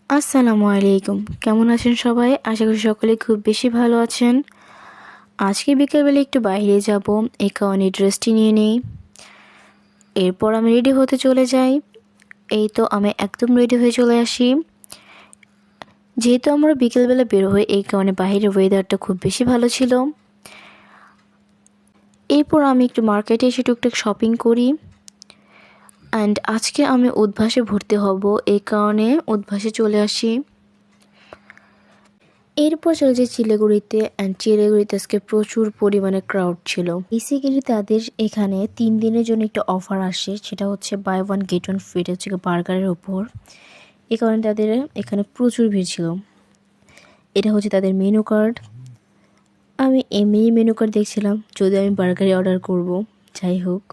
আসসালামু আলাইকুম। কেমন আছেন সবাই? আশা করি সকলে খুব বেশি ভালো আছেন। আজকে বিকেলবেলা একটু বাইরে যাব, এই কারণে ড্রেসটি নিয়ে নেই। এরপর আমি রেডি হতে চলে যাই। এই তো আমি একদম রেডি হয়ে চলে আসি। যেহেতু আমরা বিকেলবেলা বের হই, এই কারণে বাইরের ওয়েদারটা খুব বেশি ভালো ছিল। এরপর আমি একটু মার্কেটে এসে টুকটাক শপিং করি। অ্যান্ড আজকে আমি উদ্ভাসে ভর্তি হব, এই কারণে উদ্ভাসে চলে আসি। এরপর চলে যায় চিলেগুড়িতে। অ্যান্ড চিলেগুড়িতে আজকে প্রচুর পরিমাণে ক্রাউড ছিল। বেসিক্যালি তাদের এখানে 3 দিনের জন্য একটা অফার আসে, সেটা হচ্ছে buy one get one free, হচ্ছে বার্গারের ওপর। এই কারণে তাদের এখানে প্রচুর ভিড় ছিল। এটা হচ্ছে তাদের মেনু কার্ড। আমি এমনি মেনু কার্ড দেখছিলাম, যদি আমি বার্গারে অর্ডার করব। যাই হোক,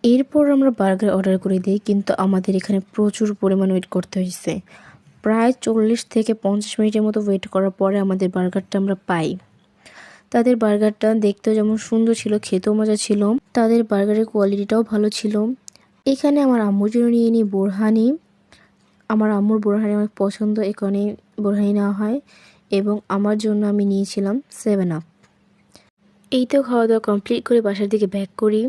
এরপর আমরা বার্গার অর্ডার করে দিই, কিন্তু আমাদের এখানে প্রচুর পরিমাণ ওয়েট করতে হয়েছে। প্রায় 40 থেকে 50 মিনিটের মতো ওয়েট করার পরে আমাদের বার্গারটা আমরা পাই। তাদের বার্গারটা দেখতেও যেমন সুন্দর ছিল, খেতেও মজা ছিল। তাদের বার্গারের কোয়ালিটিটাও ভালো ছিল। এখানে আমার আম্মুর জন্য নিয়ে নিই বোরহানি। আমার আম্মুর বোরহানি অনেক পছন্দ, এখানে বোরহানি নেওয়া হয়। এবং আমার জন্য আমি নিয়েছিলাম 7 আপ। এই তো খাওয়া দাওয়া কমপ্লিট করে বাসার দিকে ব্যাক করি।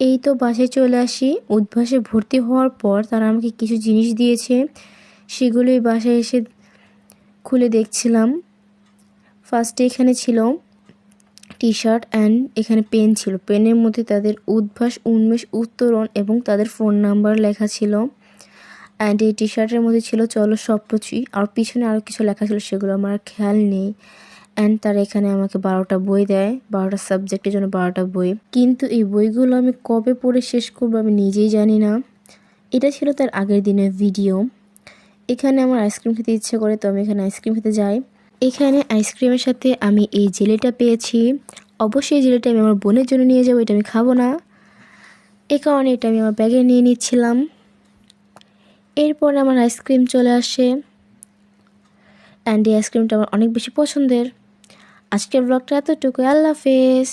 এই তো বাসায় চলে আসি। উদ্ভাসে ভর্তি হওয়ার পর তারা আমাকে কিছু জিনিস দিয়েছে, সেগুলোই বাসায় এসে খুলে দেখছিলাম। ফার্স্টে এখানে ছিল টি শার্ট অ্যান্ড এখানে পেন ছিল। পেনের মধ্যে তাদের উদ্ভাস উন্মেষ উত্তরণ এবং তাদের ফোন নাম্বার লেখা ছিল। অ্যান্ড এই টি শার্টের মধ্যে ছিল চলো স্বপ্নচুই, আর পিছনে আরও কিছু লেখা ছিল, সেগুলো আমার আর খেয়াল নেই। অ্যান্ড তারা এখানে আমাকে 12টা বই দেয়, 12টা সাবজেক্টের জন্য 12টা বই। কিন্তু এই বইগুলো আমি কবে পড়ে শেষ করবো আমি নিজেই জানি না। এটা ছিল তার আগের দিনের ভিডিও। এখানে আমার আইসক্রিম খেতে ইচ্ছে করে, তো আমি এখানে আইসক্রিম খেতে যাই। এখানে আইসক্রিমের সাথে আমি এই জেলিটা পেয়েছি। অবশ্যই এই জেলিটা আমি আমার বোনের জন্য নিয়ে যাবো, এটা আমি খাবো না, এ কারণে এটা আমি আমার ব্যাগে নিয়ে নিচ্ছিলাম। এরপর আমার আইসক্রিম চলে আসে, অ্যান্ড এই আইসক্রিমটা আমার অনেক বেশি পছন্দের। আজকের ব্লগটা এতটুকু। আল্লাহ হাফেজ।